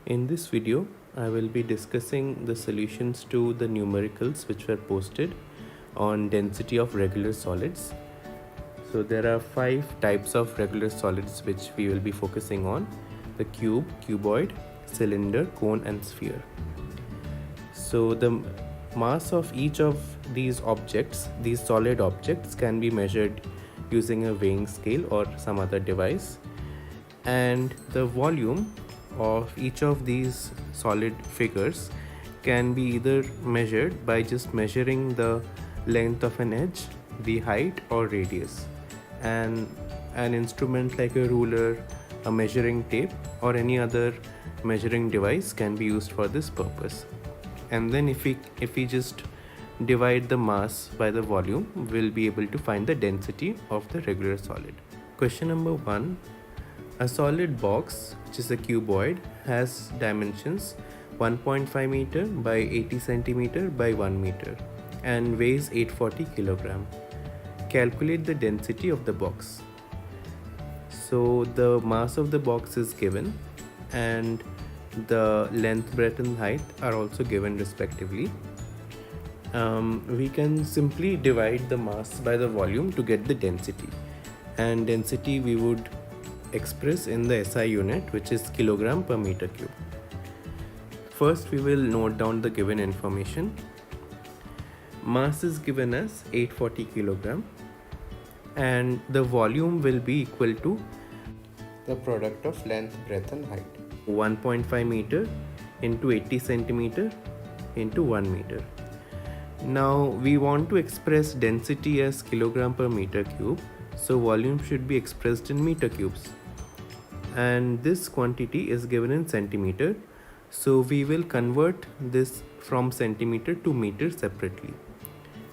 In this video, I will be discussing the solutions to the numericals which were posted on density of regular solids. So there are 5 types of regular solids which we will be focusing on: the cube, cuboid, cylinder, cone and sphere. So the mass of each of these objects, these solid objects, can be measured using a weighing scale or some other device, and the volume of each of these solid figures can be either measured by just measuring the length of an edge, the height or radius, and an instrument like a ruler, a measuring tape or any other measuring device can be used for this purpose. And then if we just divide the mass by the volume, we'll be able to find the density of the regular solid. Question number 1. A solid box, which is a cuboid, has dimensions 1.5 meter by 80 centimeter by 1 meter and weighs 840 kilogram. Calculate the density of the box. So the mass of the box is given and the length, breadth and height are also given respectively. We can simply divide the mass by the volume to get the density, and density we would express in the SI unit, which is kilogram per meter cube. First, we will note down the given information. Mass is given as 840 kilogram and the volume will be equal to the product of length, breadth and height. 1.5 meter into 80 centimeter into 1 meter. Now we want to express density as kilogram per meter cube, so volume should be expressed in meter cubes, and this quantity is given in centimeter, so we will convert this from centimeter to meter separately.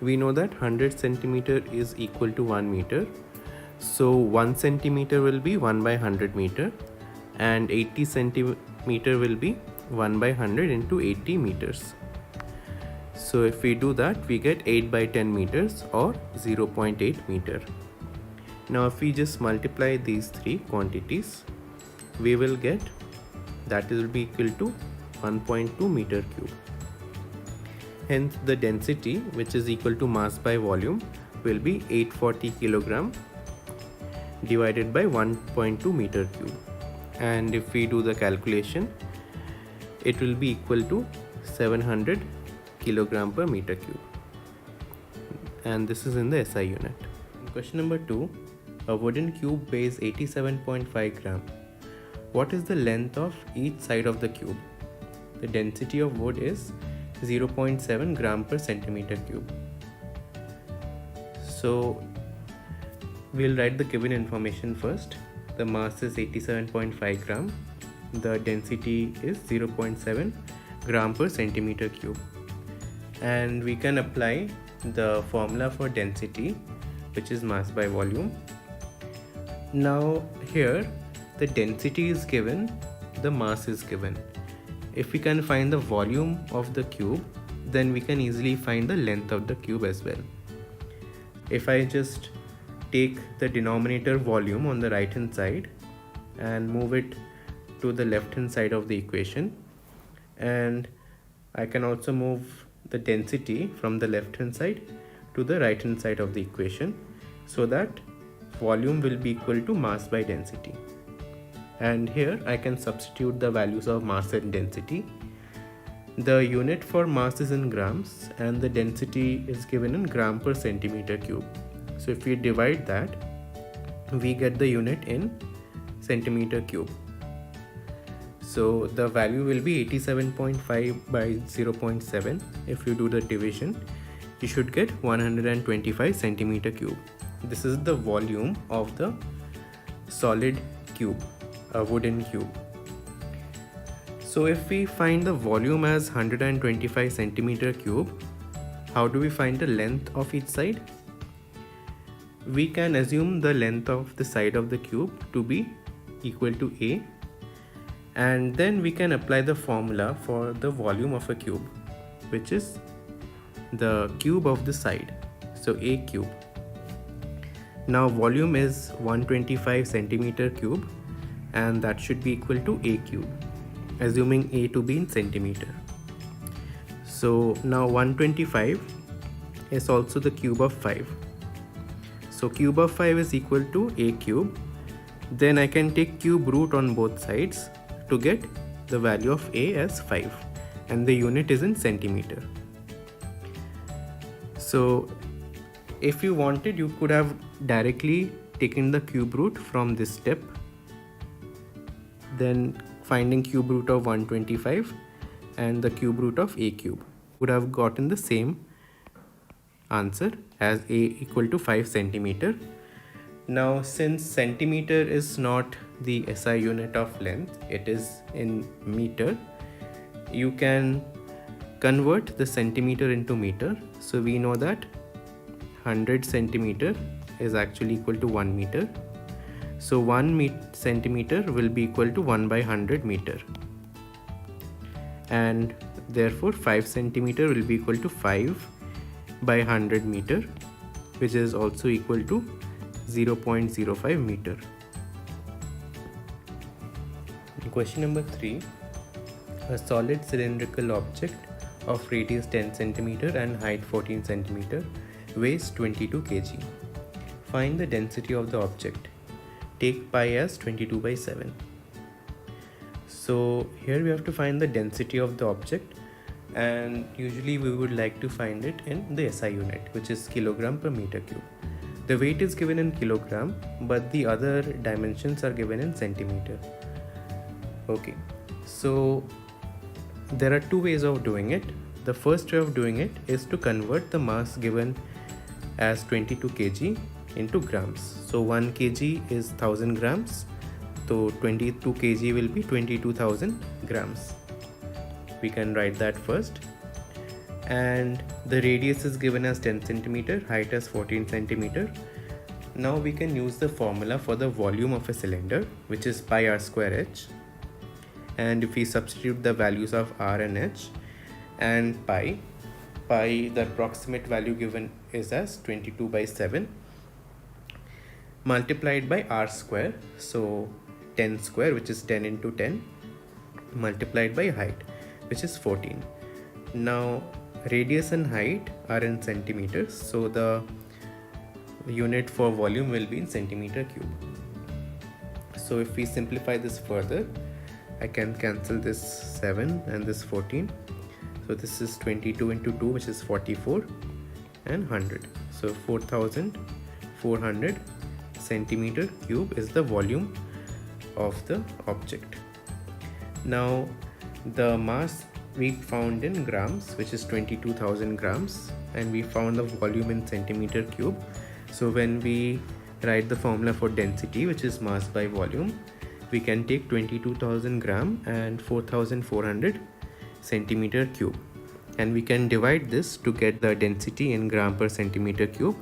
We know that 100 centimeter is equal to 1 meter, so 1 centimeter will be 1 by 100 meter and 80 centimeter will be 1 by 100 into 80 meters. So if we do that, we get 8 by 10 meters or 0.8 meter. Now if we just multiply these three quantities, we will get that will be equal to 1.2 meter cube. Hence the density, which is equal to mass by volume, will be 840 kilogram divided by 1.2 meter cube. And if we do the calculation, it will be equal to 700 kilogram per meter cube. And this is in the SI unit. Question number 2. A wooden cube weighs 87.5 gram. What is the length of each side of the cube? The density of wood is 0.7 gram per centimeter cube. So we'll write the given information first. The mass is 87.5 gram. The density is 0.7 gram per centimeter cube. And we can apply the formula for density, which is mass by volume. Now here the density is given, the mass is given. If we can find the volume of the cube, then we can easily find the length of the cube as well. If I just take the denominator volume on the right hand side and move it to the left hand side of the equation, and I can also move the density from the left hand side to the right hand side of the equation, so that volume will be equal to mass by density. And here I can substitute the values of mass and density. The unit for mass is in grams and the density is given in gram per centimeter cube. So if we divide that, we get the unit in centimeter cube. So the value will be 87.5 by 0.7. If you do the division, you should get 125 centimeter cube. This is the volume of the solid cube, a wooden cube. So if we find the volume as 125 centimeter cube, how do we find the length of each side? We can assume the length of the side of the cube to be equal to A, and then we can apply the formula for the volume of a cube, which is the cube of the side, so A cube. Now volume is 125 centimeter cube and that should be equal to A cube. assuming A to be in centimeter. So now 125 is also the cube of 5. So cube of 5 is equal to A cube. Then I can take cube root on both sides to get the value of A as 5, and the unit is in centimeter. So if you wanted, you could have directly taken the cube root from this step, then finding cube root of 125 and the cube root of A cube, would have gotten the same answer as A equal to 5 centimeter. Now since centimeter is not the SI unit of length, it is in meter, you can convert the centimeter into meter. So we know that 100 centimeter is actually equal to 1 meter. So 1 centimeter will be equal to 1 by 100 meter. And therefore 5 centimeter will be equal to 5 by 100 meter, which is also equal to 0.05 meter. Question number 3. A solid cylindrical object of radius 10 centimeter and height 14 centimeter weighs 22 kg. Find the density of the object. Take pi as 22 by 7. So here we have to find the density of the object, and usually we would like to find it in the SI unit, which is kilogram per meter cube. The weight is given in kilogram, but the other dimensions are given in centimeter. Okay, so there are two ways of doing it. The first way of doing it is to convert the mass given as 22 kg into grams. So 1 kg is 1000 grams. So 22 kg will be 22,000 grams. We can write that first. And the radius is given as 10 centimeter, height as 14 centimeter. Now we can use the formula for the volume of a cylinder, which is pi r square h. And if we substitute the values of r and h and pi, the approximate value given is as 22 by 7 multiplied by r square. So 10 square, which is 10 into 10, multiplied by height, which is 14. Now radius and height are in centimeters, so the unit for volume will be in centimeter cube. So if we simplify this further, I can cancel this 7 and this 14. So this is 22 into 2, which is 44, and 100. So 4400 centimeter cube is the volume of the object. Now the mass we found in grams, which is 22,000 grams, and we found the volume in centimeter cube. So when we write the formula for density, which is mass by volume, we can take 22,000 gram and 4,400 centimeter cube, and we can divide this to get the density in gram per centimeter cube.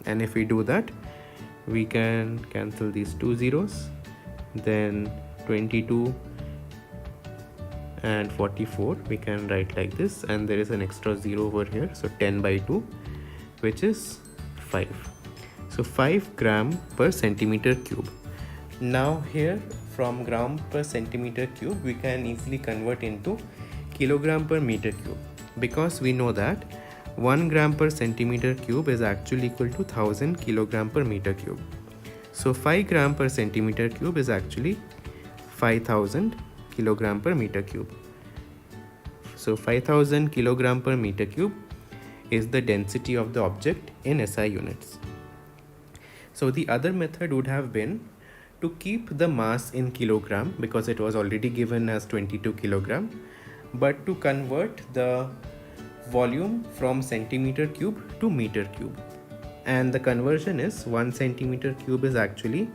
And if we do that, we can cancel these two zeros, then 22 and 44 we can write like this, and there is an extra 0 over here, so 10 by 2, which is 5. So 5 gram per centimeter cube. Now here from gram per centimeter cube we can easily convert into kilogram per meter cube, because we know that 1 gram per centimeter cube is actually equal to 1000 kilogram per meter cube. So 5 gram per centimeter cube is actually 5000 kilogram per meter cube. So 5000 kilogram per meter cube is the density of the object in SI units. So the other method would have been to keep the mass in kilogram, because it was already given as 22 kilogram, but to convert the volume from centimeter cube to meter cube. And the conversion is 1 centimeter cube is actually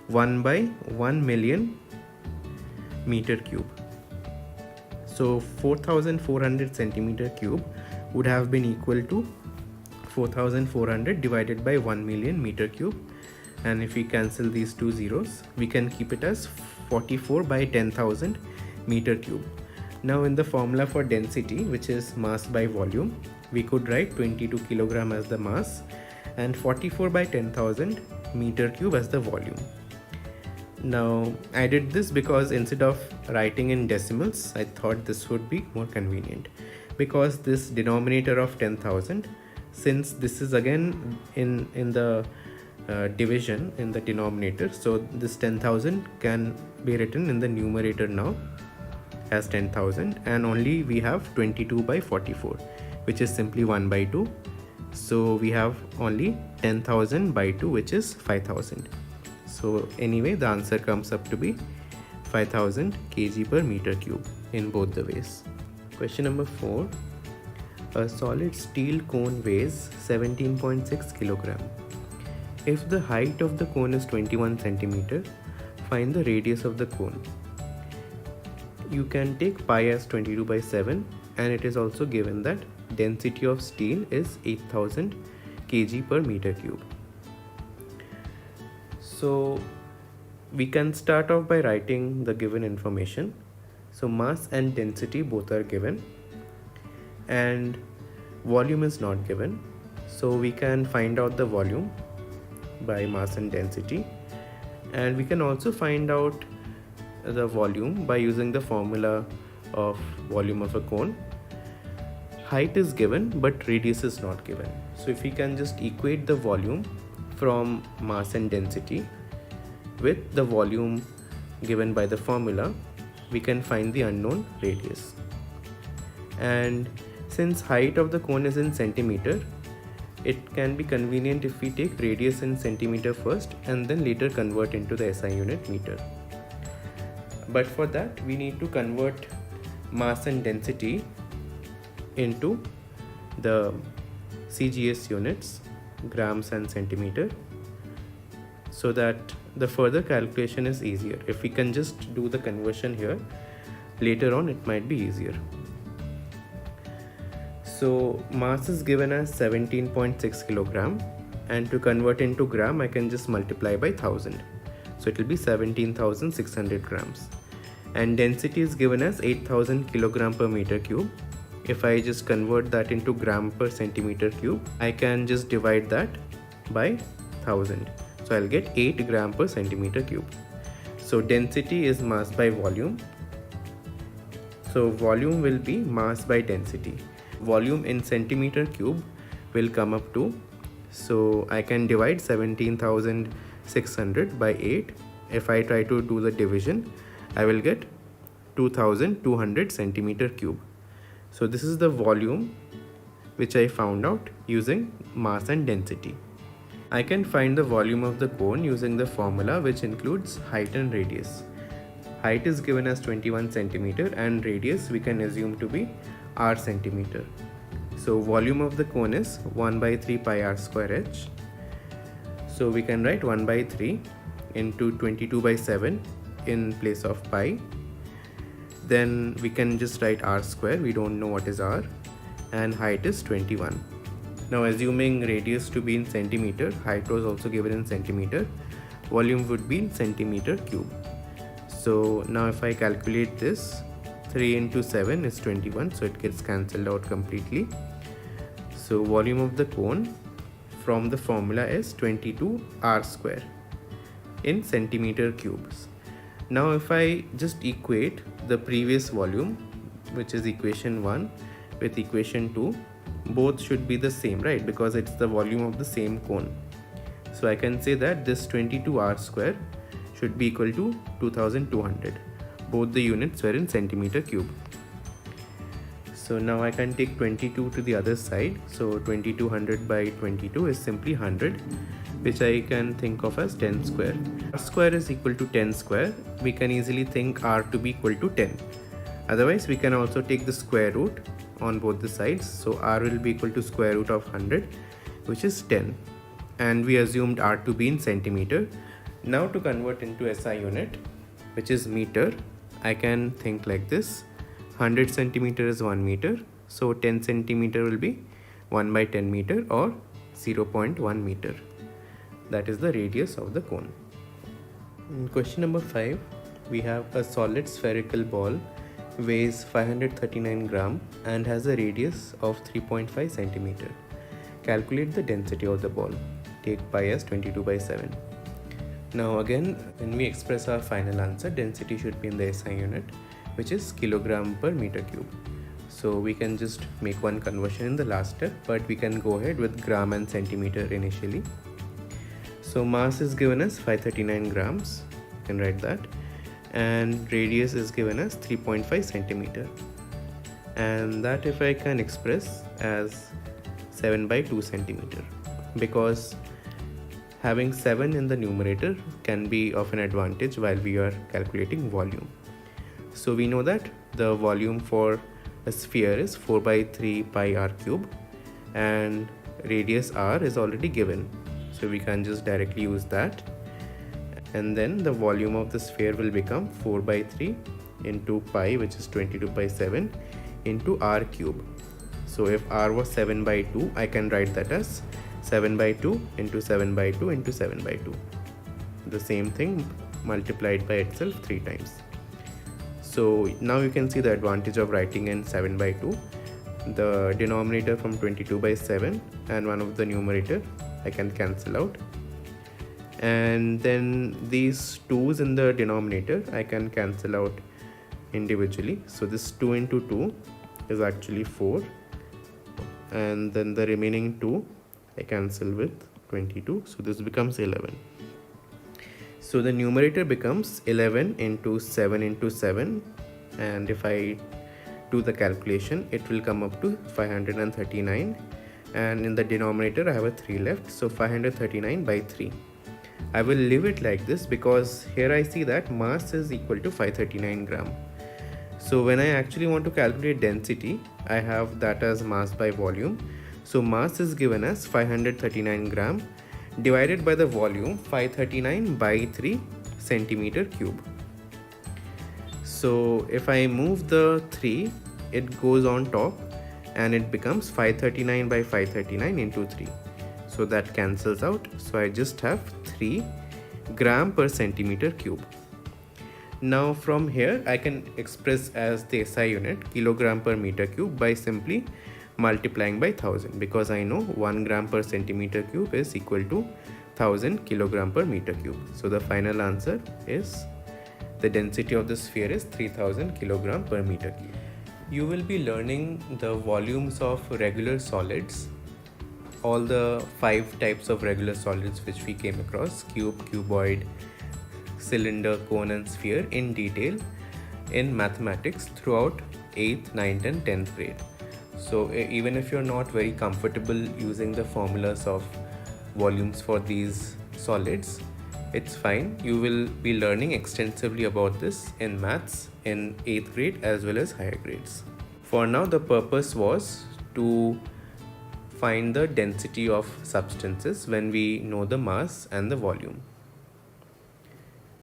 1 by 1 million meter cube. So 4400 centimeter cube would have been equal to 4400 divided by 1 million meter cube, and if we cancel these two zeros, we can keep it as 44 by 10,000 meter cube. Now in the formula for density, which is mass by volume, we could write 22 kilogram as the mass and 44 by 10,000 meter cube as the volume. Now I did this because instead of writing in decimals, I thought this would be more convenient, because this denominator of 10,000, since this is again in the division in the denominator, so this 10,000 can be written in the numerator now as 10,000, and only we have 22 by 44, which is simply 1 by 2. So we have only 10,000 by 2, which is 5,000. So anyway, the answer comes up to be 5,000 kg per meter cube in both the ways. Question number 4. A solid steel cone weighs 17.6 kilogram. If the height of the cone is 21 centimeter, find the radius of the cone. You can take pi as 22 by 7, and it is also given that density of steel is 8,000 kg per meter cube. So we can start off by writing the given information. So mass and density both are given, and volume is not given. So we can find out the volume by mass and density, and we can also find out the volume by using the formula of volume of a cone. Height is given but radius is not given. So if we can just equate the volume from mass and density with the volume given by the formula, we can find the unknown radius. And since height of the cone is in centimeter, it can be convenient if we take radius in centimeter first and then later convert into the SI unit meter. But for that we need to convert mass and density into the CGS units, grams and centimeter, so that the further calculation is easier. If we can just do the conversion here, later on it might be easier. So mass is given as 17.6 kilogram, and to convert into gram I can just multiply by 1000, so it will be 17,600 grams. And density is given as 8,000 kilogram per meter cube. If I just convert that into gram per centimeter cube, I can just divide that by 1000, so I'll get 8 gram per centimeter cube. So density is mass by volume, so volume will be mass by density. Volume in centimeter cube will come up to, so I can divide 17,600 by 8. If I try to do the division, I will get 2,200 centimeter cube. So this is the volume which I found out using mass and density. I can find the volume of the cone using the formula which includes height and radius. Height is given as 21 centimeter and radius we can assume to be r centimeter. So volume of the cone is 1 by 3 pi r square h. So we can write 1 by 3 into 22 by 7 in place of pi. Then we can just write r square, we don't know what is r, and height is 21. Now assuming radius to be in centimeter, height was also given in centimeter, volume would be in centimeter cube. So now if I calculate this, 3 into 7 is 21, so it gets cancelled out completely. So volume of the cone from the formula is 22 r square in centimeter cubes. Now if I just equate the previous volume, which is equation 1, with equation 2, both should be the same, right? Because it's the volume of the same cone. So I can say that this 22 r square should be equal to 2200. Both the units were in centimeter cube. So now I can take 22 to the other side. So 2200 by 22 is simply 100, which I can think of as 10 square. R square is equal to 10 square. We can easily think r to be equal to 10. Otherwise, we can also take the square root on both the sides. So r will be equal to square root of 100, which is 10. And we assumed r to be in centimeter. Now to convert into SI unit, which is meter, I can think like this. 100 centimeter is 1 meter. So 10 centimeter will be 1 by 10 meter or 0.1 meter. That is the radius of the cone. In question number 5, we have a solid spherical ball weighs 539 gram and has a radius of 3.5 centimeter. Calculate the density of the ball. Take pi as 22 by 7. Now again, when we express our final answer, density should be in the SI unit, which is kilogram per meter cube. So we can just make one conversion in the last step, but we can go ahead with gram and centimeter initially. So mass is given as 539 grams, you can write that, and radius is given as 3.5 centimeter, and that if I can express as 7 by 2 centimeter, because having 7 in the numerator can be of an advantage while we are calculating volume. So we know that the volume for a sphere is 4 by 3 pi r cube, and radius r is already given, so we can just directly use that, and then the volume of the sphere will become 4 by 3 into pi, which is 22 by 7, into r cube. So if r was 7 by 2, I can write that as 7 by 2 into 7 by 2 into 7 by 2. The same thing multiplied by itself 3 times. So now you can see the advantage of writing in 7 by 2. The denominator from 22 by 7 and one of the numerator I can cancel out. And then these 2's in the denominator I can cancel out individually. So this 2 into 2 is actually 4. And then the remaining 2 I cancel with 22, so this becomes 11. So the numerator becomes 11 into 7 into 7, and if I do the calculation, it will come up to 539, and in the denominator I have a 3 left, so 539 by 3. I will leave it like this because here I see that mass is equal to 539 gram. So when I actually want to calculate density, I have that as mass by volume. So mass is given as 539 gram divided by the volume 539 by 3 centimeter cube. So if I move the 3, it goes on top and it becomes 539 by 539 into 3. So that cancels out. So I just have 3 gram per centimeter cube. Now from here I can express as the SI unit kilogram per meter cube by simply multiplying by 1000, because I know 1 gram per centimeter cube is equal to 1000 kilogram per meter cube. So the final answer is the density of the sphere is 3000 kilogram per meter cube. You will be learning the volumes of regular solids, all the 5 types of regular solids which we came across: cube, cuboid, cylinder, cone and sphere, in detail in mathematics throughout 8th, 9th and 10th grade. So even if you're not very comfortable using the formulas of volumes for these solids, it's fine. You will be learning extensively about this in maths in 8th grade as well as higher grades. For now, the purpose was to find the density of substances when we know the mass and the volume.